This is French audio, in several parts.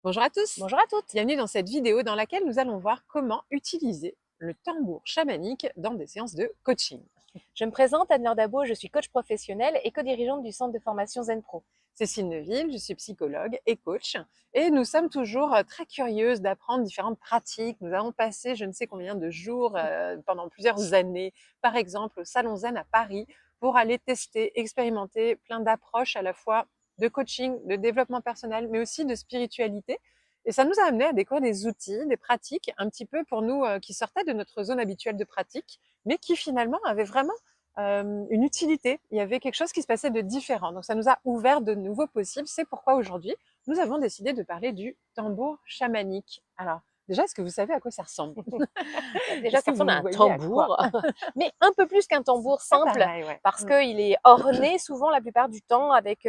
Bonjour à tous, Bonjour à toutes. bienvenue dans cette vidéo dans laquelle nous allons voir comment utiliser le tambour chamanique dans des séances de coaching. Je me présente, Anne-Laure Dabo, je suis coach professionnel et co-dirigeante du centre de formation Zen Pro. Cécile Neville, je suis psychologue et coach et nous sommes toujours très curieuses d'apprendre différentes pratiques. Nous avons passé je ne sais combien de jours pendant plusieurs années, par exemple au Salon Zen à Paris, pour aller tester, expérimenter plein d'approches à la fois de coaching, de développement personnel, mais aussi de spiritualité. Et ça nous a amené à découvrir des outils, des pratiques un petit peu pour nous qui sortaient de notre zone habituelle de pratique, mais qui finalement avaient vraiment une utilité. Il y avait quelque chose qui se passait de différent. Donc ça nous a ouvert de nouveaux possibles. C'est pourquoi aujourd'hui, nous avons décidé de parler du tambour chamanique. Alors, déjà, est-ce que vous savez à quoi ça ressemble? Déjà, Est-ce que ça ressemble à vous un voyez à quoi? tambour, mais un peu plus qu'un tambour Pas simple, pareil, ouais. parce qu'il est orné souvent la plupart du temps avec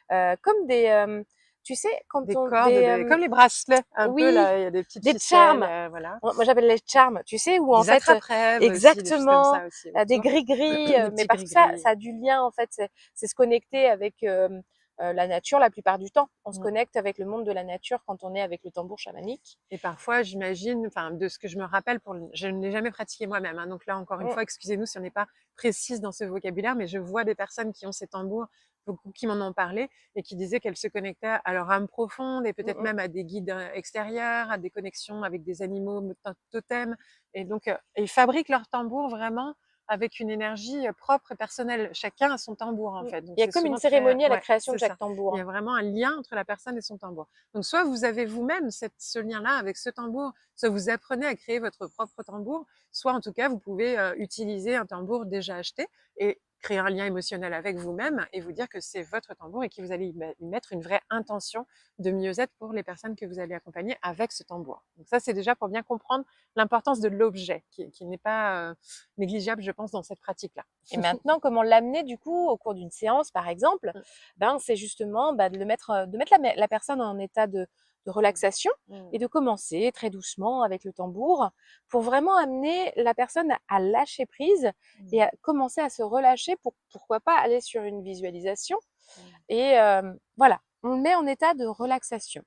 comme des, tu sais, quand Des on cordes, des comme les bracelets, un peu oui, là, il y a des petites des ficelles, charms. voilà. Moi, j'appelle les charms, tu sais, où en Des fait, attrape-rêves aussi, des choses comme exactement, ça aussi des autour. gris-gris, Des mais petits parce que ça, gris-gris. ça a du lien en fait, c'est se connecter avec la nature la plupart du temps. On se connecte avec le monde de la nature quand on est avec le tambour chamanique. Et parfois, j'imagine, enfin, de ce que je me rappelle, je ne l'ai jamais pratiqué moi-même, hein, donc là, encore une Mm, fois, excusez-nous si on n'est pas précise dans ce vocabulaire, mais je vois des personnes qui ont ces tambours, beaucoup qui m'en ont parlé, et qui disaient qu'elles se connectaient à leur âme profonde, et mm, peut-être mm. même à des guides extérieurs, à des connexions avec des animaux totems. Et donc, ils fabriquent leur tambour vraiment avec une énergie propre et personnelle. Chacun a son tambour, en fait. Donc, Il y a c'est comme une souvent très, cérémonie à la ouais, création c'est de chaque ça. Il y tambour. a vraiment un lien entre la personne et son tambour. Donc, soit vous avez vous-même ce lien-là avec ce tambour, soit vous apprenez à créer votre propre tambour, soit en tout cas, vous pouvez utiliser un tambour déjà acheté et créer un lien émotionnel avec vous-même et vous dire que c'est votre tambour et que vous allez y mettre une vraie intention de mieux-être pour les personnes que vous allez accompagner avec ce tambour. Donc ça, c'est déjà pour bien comprendre l'importance de l'objet qui n'est pas négligeable, je pense, dans cette pratique-là. Et maintenant, comment l'amener du coup au cours d'une séance, par exemple? Ben, c'est justement de mettre la personne en état de relaxation et de commencer très doucement avec le tambour pour vraiment amener la personne à lâcher prise et à commencer à se relâcher pour pourquoi pas aller sur une visualisation. Et voilà, on le met en état de relaxation.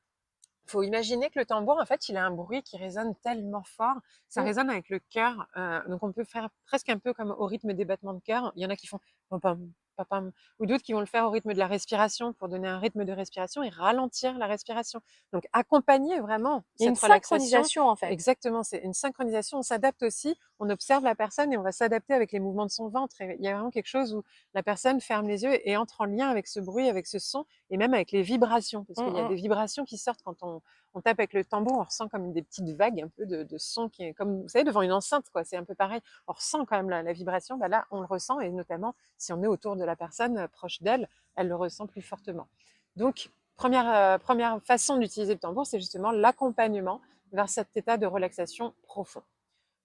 Faut imaginer que le tambour, en fait, il a un bruit qui résonne tellement fort. Ça Mm. résonne avec le cœur. Donc, on peut faire presque un peu comme au rythme des battements de cœur. Il y en a qui font pam, pam, pam, pam, ou d'autres qui vont le faire au rythme de la respiration pour donner un rythme de respiration et ralentir la respiration. Donc, accompagner vraiment Il y a une cette relaxation. synchronisation en fait. Exactement, c'est une synchronisation. On s'adapte aussi. On observe la personne et on va s'adapter avec les mouvements de son ventre. Et il y a vraiment quelque chose où la personne ferme les yeux et entre en lien avec ce bruit, avec ce son et même avec les vibrations. Parce qu'il y a Mm, des vibrations qui sortent quand on tape avec le tambour, on ressent comme des petites vagues un peu de son qui est comme, vous savez, devant une enceinte, quoi. C'est un peu pareil. On ressent quand même la vibration. Bah là, on le ressent et notamment si on est autour de la personne proche d'elle, elle le ressent plus fortement. Donc, première façon d'utiliser le tambour, c'est justement l'accompagnement vers cet état de relaxation profond.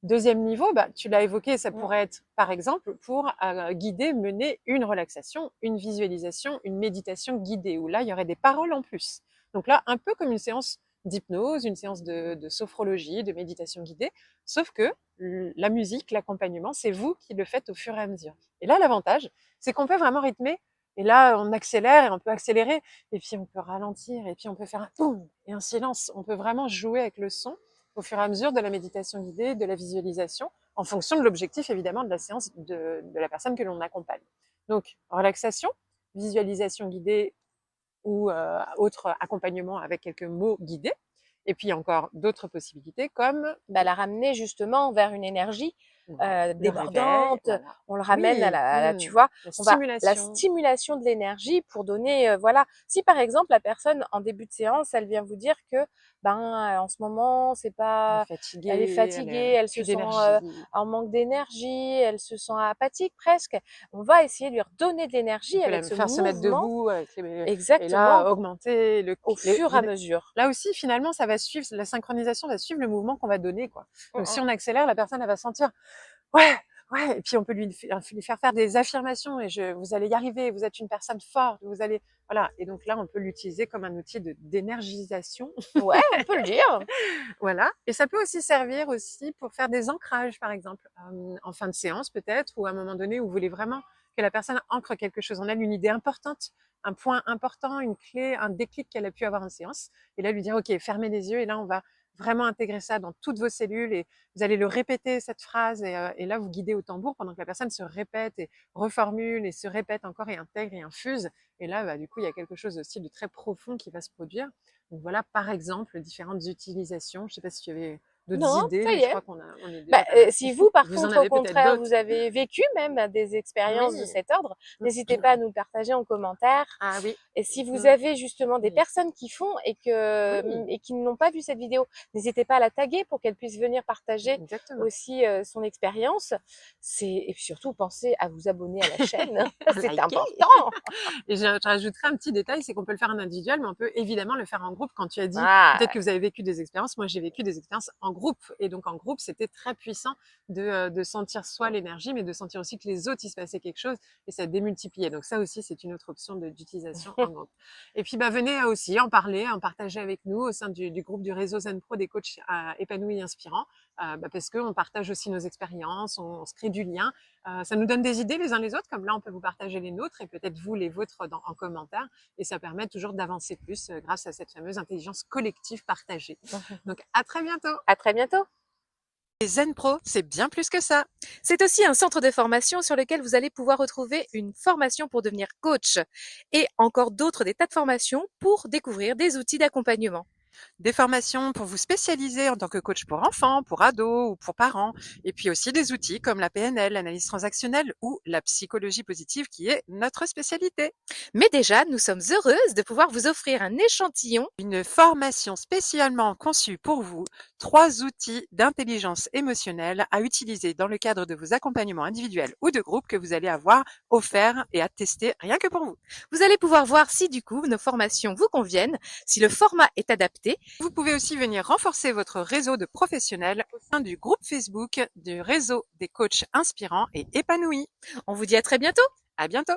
Deuxième niveau, bah, tu l'as évoqué, ça mm. pourrait être, par exemple, pour guider, mener une relaxation, une visualisation, une méditation guidée, où là, il y aurait des paroles en plus. Donc là, un peu comme une séance d'hypnose, une séance de sophrologie, de méditation guidée, sauf que la musique, l'accompagnement, c'est vous qui le faites au fur et à mesure. Et là, l'avantage, c'est qu'on peut vraiment rythmer, et là, on accélère et on peut accélérer, et puis on peut ralentir, et puis on peut faire un boum et un silence. On peut vraiment jouer avec le son au fur et à mesure de la méditation guidée, de la visualisation, en fonction de l'objectif évidemment de la séance de la personne que l'on accompagne. Donc, relaxation, visualisation guidée ou autre accompagnement avec quelques mots guidés. Et puis encore d'autres possibilités comme Bah, la ramener justement vers une énergie ouais, le réveil, débordante. voilà. On le ramène Oui, tu vois, la on va la stimulation. stimulation de l'énergie pour donner, voilà. Si par exemple la personne en début de séance, elle vient vous dire que ben en ce moment elle est Elle fatiguée, a elle se plus sent d'énergie. en manque d'énergie, elle se sent apathique presque. On va essayer de lui redonner de On l'énergie peut avec la ce faire se mettre mouvement debout et exactement là augmenter au fur et à mesure. là aussi finalement ça va suivre la synchronisation va suivre le mouvement qu'on va donner quoi. Mmh Donc si mh. on accélère, la personne elle va sentir ouais, ouais, et puis on peut lui faire faire des affirmations et vous allez y arriver, vous êtes une personne forte, vous allez voilà et donc là on peut l'utiliser comme un outil d'énergisation. Ouais, on peut le dire. Voilà, et ça peut aussi servir aussi pour faire des ancrages, par exemple, en fin de séance peut-être, ou à un moment donné où vous voulez vraiment que la personne ancre quelque chose en elle, une idée importante. un point important, une clé, un déclic qu'elle a pu avoir en séance. Et là, lui dire, OK, fermez les yeux et là, on va vraiment intégrer ça dans toutes vos cellules et vous allez le répéter, cette phrase. Et là, vous guidez au tambour pendant que la personne se répète et reformule et se répète encore et intègre et infuse. Et là, du coup, il y a quelque chose aussi de très profond qui va se produire. Donc voilà, par exemple, différentes utilisations. Je ne sais pas si tu avais d'autres Non, idées, ça mais y je est. crois on est déjà pas mal. Si vous, par Vous en contre, au avez peut-être contraire, d'autres. vous avez vécu même des expériences de Oui. cet ordre, n'hésitez pas à nous le partager en commentaire. Ah oui. Et si vous Mm. avez justement des Mm. personnes qui font Oui, et qui n'ont pas vu cette vidéo, n'hésitez pas à la taguer pour qu'elle puisse venir partager exactement. aussi son expérience. Et puis surtout, pensez à vous abonner à la chaîne. À C'est liker. important. Et je rajouterai un petit détail, c'est qu'on peut le faire en individuel, mais on peut évidemment le faire en groupe. Quand tu as dit Ah, peut-être que vous avez vécu des expériences, moi j'ai vécu des expériences en groupe. Et donc en groupe, c'était très puissant de sentir soit l'énergie, mais de sentir aussi que les autres, il se passait quelque chose et ça démultipliait. Donc ça aussi, c'est une autre option d'utilisation en groupe. Et puis venez aussi en parler, en partager avec nous au sein du groupe du réseau Zen Pro des coachs épanouis et inspirants, parce qu'on partage aussi nos expériences, on se crée du lien. Ça nous donne des idées les uns les autres, comme là on peut vous partager les nôtres et peut-être vous les vôtres en commentaire. Et ça permet toujours d'avancer plus grâce à cette fameuse intelligence collective partagée. Donc à très bientôt. à très bientôt. Les Zen Pro, c'est bien plus que ça. C'est aussi un centre de formation sur lequel vous allez pouvoir retrouver une formation pour devenir coach et encore d'autres des tas de formations pour découvrir des outils d'accompagnement. Des formations pour vous spécialiser en tant que coach pour enfants, pour ados ou pour parents. Et puis aussi des outils comme la PNL, l'analyse transactionnelle ou la psychologie positive qui est notre spécialité. Mais déjà, nous sommes heureuses de pouvoir vous offrir un échantillon. Une formation spécialement conçue pour vous, 3 outils d'intelligence émotionnelle à utiliser dans le cadre de vos accompagnements individuels ou de groupe que vous allez avoir offerts et à tester rien que pour vous. Vous allez pouvoir voir si du coup nos formations vous conviennent, si le format est adapté. Vous pouvez aussi venir renforcer votre réseau de professionnels au sein du groupe Facebook du réseau des coachs inspirants et épanouis. On vous dit à très bientôt. À bientôt.